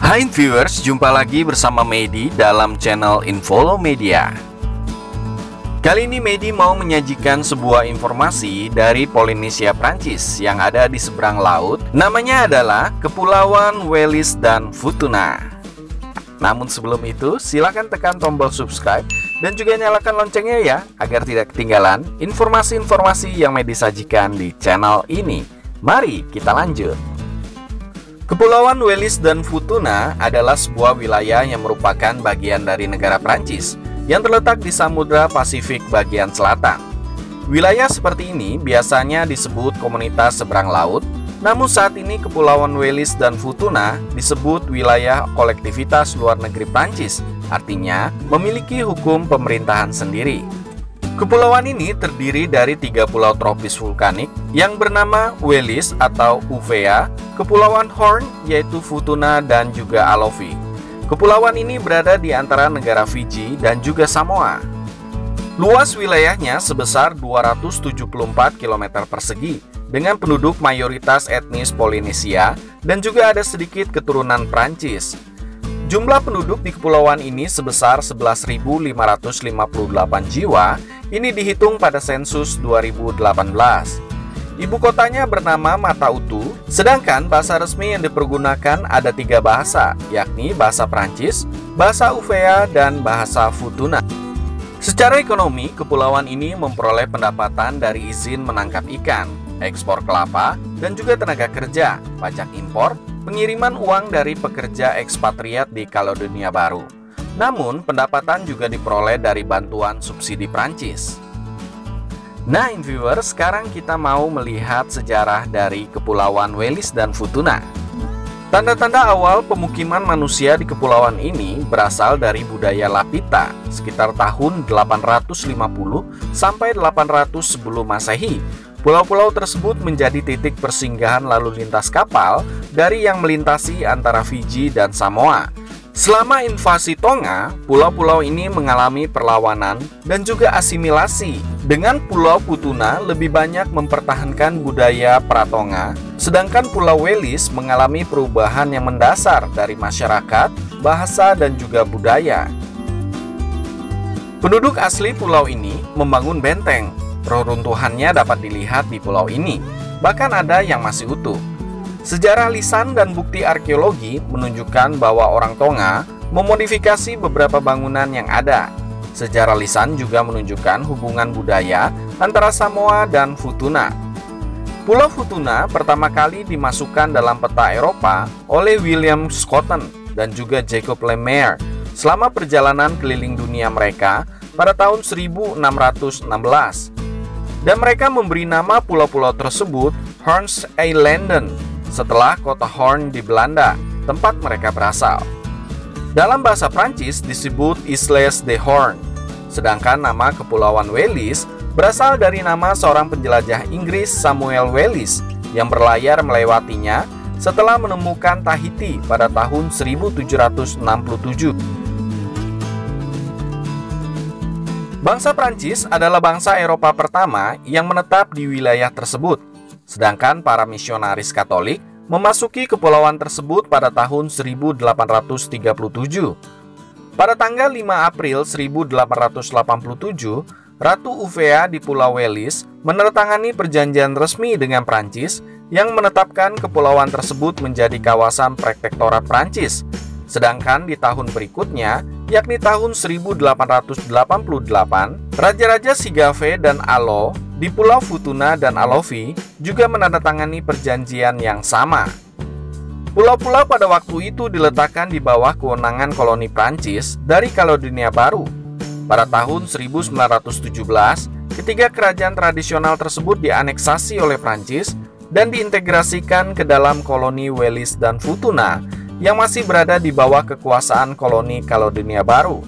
Hai viewers, jumpa lagi bersama Medi dalam channel Infolo Media. Kali ini Medi mau menyajikan sebuah informasi dari Polinesia Prancis yang ada di seberang laut. Namanya adalah Kepulauan Wallis dan Futuna. Namun sebelum itu, silakan tekan tombol subscribe dan juga nyalakan loncengnya ya, agar tidak ketinggalan informasi-informasi yang Medi sajikan di channel ini. Mari kita lanjut. Kepulauan Wallis dan Futuna adalah sebuah wilayah yang merupakan bagian dari negara Prancis yang terletak di Samudra Pasifik bagian selatan. Wilayah seperti ini biasanya disebut komunitas seberang laut, namun saat ini Kepulauan Wallis dan Futuna disebut wilayah kolektivitas luar negeri Prancis, artinya memiliki hukum pemerintahan sendiri. Kepulauan ini terdiri dari 3 pulau tropis vulkanik yang bernama Wallis atau Uvea, Kepulauan Horn yaitu Futuna dan juga Alofi. Kepulauan ini berada di antara negara Fiji dan juga Samoa. Luas wilayahnya sebesar 274 km persegi dengan penduduk mayoritas etnis Polinesia dan juga ada sedikit keturunan Prancis. Jumlah penduduk di kepulauan ini sebesar 11.558 jiwa. Ini dihitung pada sensus 2018. Ibu kotanya bernama Mata Utu, sedangkan bahasa resmi yang dipergunakan ada 3 bahasa, yakni bahasa Prancis, bahasa Uvea, dan bahasa Futuna. Secara ekonomi, kepulauan ini memperoleh pendapatan dari izin menangkap ikan, ekspor kelapa, dan juga tenaga kerja, pajak impor, pengiriman uang dari pekerja ekspatriat di Kaledonia Baru. Namun, pendapatan juga diperoleh dari bantuan subsidi Prancis. Nah, viewers, sekarang kita mau melihat sejarah dari Kepulauan Wallis dan Futuna. Tanda-tanda awal pemukiman manusia di kepulauan ini berasal dari budaya Lapita sekitar tahun 850 sampai 800 sebelum Masehi. Pulau-pulau tersebut menjadi titik persinggahan lalu lintas kapal dari yang melintasi antara Fiji dan Samoa. Selama invasi Tonga, pulau-pulau ini mengalami perlawanan dan juga asimilasi, dengan Pulau Futuna lebih banyak mempertahankan budaya Pratonga, sedangkan Pulau Wallis mengalami perubahan yang mendasar dari masyarakat, bahasa, dan juga budaya. Penduduk asli pulau ini membangun benteng. Reruntuhannya dapat dilihat di pulau ini, bahkan ada yang masih utuh. Sejarah lisan dan bukti arkeologi menunjukkan bahwa orang Tonga memodifikasi beberapa bangunan yang ada. Sejarah lisan juga menunjukkan hubungan budaya antara Samoa dan Futuna. Pulau Futuna pertama kali dimasukkan dalam peta Eropa oleh William Schouten dan juga Jacob Lemaire selama perjalanan keliling dunia mereka pada tahun 1616. Dan mereka memberi nama pulau-pulau tersebut Horns Eilanden setelah kota Hoorn di Belanda, tempat mereka berasal. Dalam bahasa Prancis disebut Isles de Hoorn, sedangkan nama Kepulauan Wallis berasal dari nama seorang penjelajah Inggris Samuel Wallis yang berlayar melewatinya setelah menemukan Tahiti pada tahun 1767. Bangsa Prancis adalah bangsa Eropa pertama yang menetap di wilayah tersebut. Sedangkan para misionaris Katolik memasuki kepulauan tersebut pada tahun 1837. Pada tanggal 5 April 1887, Ratu Uvea di Pulau Wallis menandatangani perjanjian resmi dengan Prancis yang menetapkan kepulauan tersebut menjadi kawasan protektorat Prancis. Sedangkan di tahun berikutnya, yakni tahun 1888, Raja-Raja Sigave dan Alo di Pulau Futuna dan Alofi juga menandatangani perjanjian yang sama. Pulau-pulau pada waktu itu diletakkan di bawah kewenangan koloni Prancis dari Kaledonia Baru. Pada tahun 1917, ketiga kerajaan tradisional tersebut dianeksasi oleh Prancis dan diintegrasikan ke dalam koloni Wallis dan Futuna yang masih berada di bawah kekuasaan koloni Kaledonia Baru.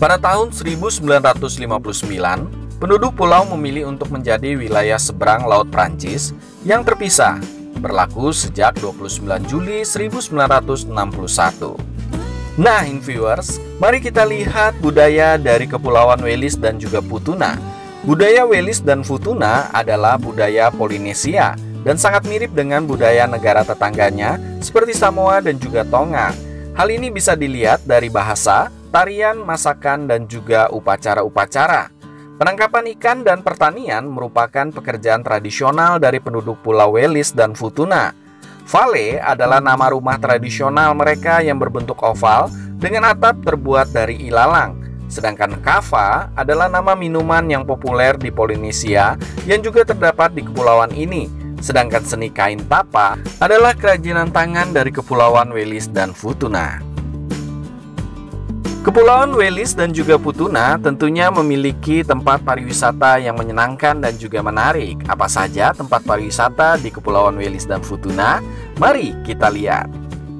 Pada tahun 1959, penduduk pulau memilih untuk menjadi wilayah seberang laut Prancis yang terpisah, berlaku sejak 29 Juli 1961. Nah, viewers, mari kita lihat budaya dari Kepulauan Wallis dan juga Futuna. Budaya Wallis dan Futuna adalah budaya Polinesia dan sangat mirip dengan budaya negara tetangganya seperti Samoa dan juga Tonga. Hal ini bisa dilihat dari bahasa, tarian, masakan, dan juga upacara-upacara. Penangkapan ikan dan pertanian merupakan pekerjaan tradisional dari penduduk Pulau Welis dan Futuna. Vale adalah nama rumah tradisional mereka yang berbentuk oval dengan atap terbuat dari ilalang. Sedangkan kava adalah nama minuman yang populer di Polinesia yang juga terdapat di kepulauan ini. Sedangkan seni kain tapa adalah kerajinan tangan dari Kepulauan Welis dan Futuna. Kepulauan Welis dan juga Futuna tentunya memiliki tempat pariwisata yang menyenangkan dan juga menarik. Apa saja tempat pariwisata di Kepulauan Welis dan Futuna? Mari kita lihat.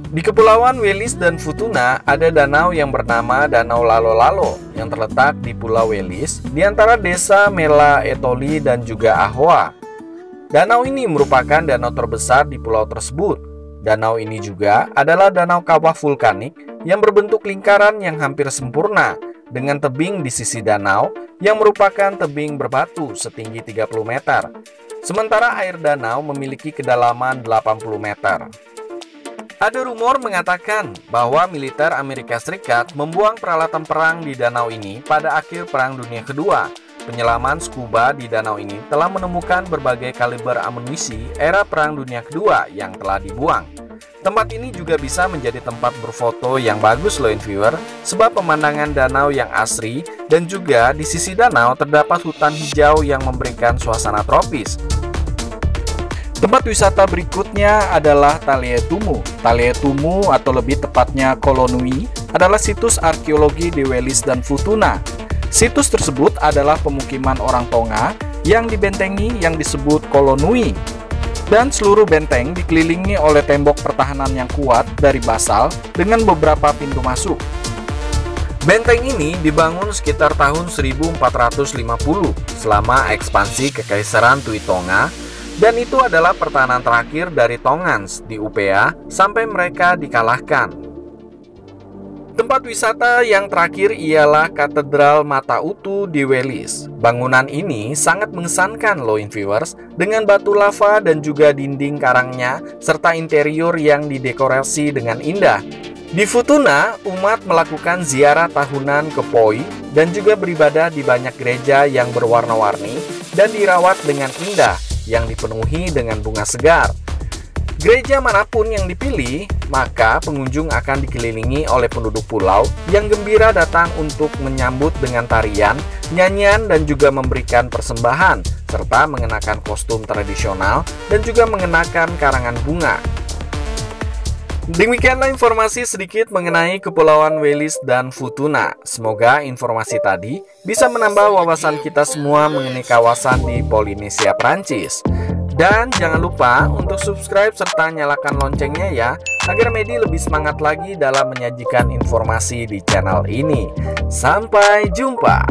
Di Kepulauan Welis dan Futuna ada danau yang bernama Danau Lalo-Lalo yang terletak di Pulau Welis di antara desa Mela Etoli dan juga Ahoa. Danau ini merupakan danau terbesar di pulau tersebut. Danau ini juga adalah danau kawah vulkanik yang berbentuk lingkaran yang hampir sempurna dengan tebing di sisi danau yang merupakan tebing berbatu setinggi 30 meter. Sementara air danau memiliki kedalaman 80 meter. Ada rumor mengatakan bahwa militer Amerika Serikat membuang peralatan perang di danau ini pada akhir Perang Dunia Kedua. Penyelaman scuba di danau ini telah menemukan berbagai kaliber amunisi era Perang Dunia Kedua yang telah dibuang. Tempat ini juga bisa menjadi tempat berfoto yang bagus loh viewer, sebab pemandangan danau yang asri dan juga di sisi danau terdapat hutan hijau yang memberikan suasana tropis. Tempat wisata berikutnya adalah Talietumu. Talietumu atau lebih tepatnya Kolonui adalah situs arkeologi di Welis dan Futuna. Situs tersebut adalah pemukiman orang Tonga yang dibentengi yang disebut Kolonui. Dan seluruh benteng dikelilingi oleh tembok pertahanan yang kuat dari basal dengan beberapa pintu masuk. Benteng ini dibangun sekitar tahun 1450 selama ekspansi Kekaisaran Tui Tonga, dan itu adalah pertahanan terakhir dari Tongans di Upea sampai mereka dikalahkan. Tempat wisata yang terakhir ialah Katedral Mata Utu di Welis. Bangunan ini sangat mengesankan loh viewers, dengan batu lava dan juga dinding karangnya serta interior yang didekorasi dengan indah. Di Futuna, umat melakukan ziarah tahunan ke Poi dan juga beribadah di banyak gereja yang berwarna-warni dan dirawat dengan indah yang dipenuhi dengan bunga segar. Gereja manapun yang dipilih, maka pengunjung akan dikelilingi oleh penduduk pulau yang gembira datang untuk menyambut dengan tarian, nyanyian, dan juga memberikan persembahan, serta mengenakan kostum tradisional dan juga mengenakan karangan bunga. Demikianlah informasi sedikit mengenai Kepulauan Welis dan Futuna. Semoga informasi tadi bisa menambah wawasan kita semua mengenai kawasan di Polinesia Prancis. Dan jangan lupa untuk subscribe serta nyalakan loncengnya ya, agar Medi lebih semangat lagi dalam menyajikan informasi di channel ini. Sampai jumpa.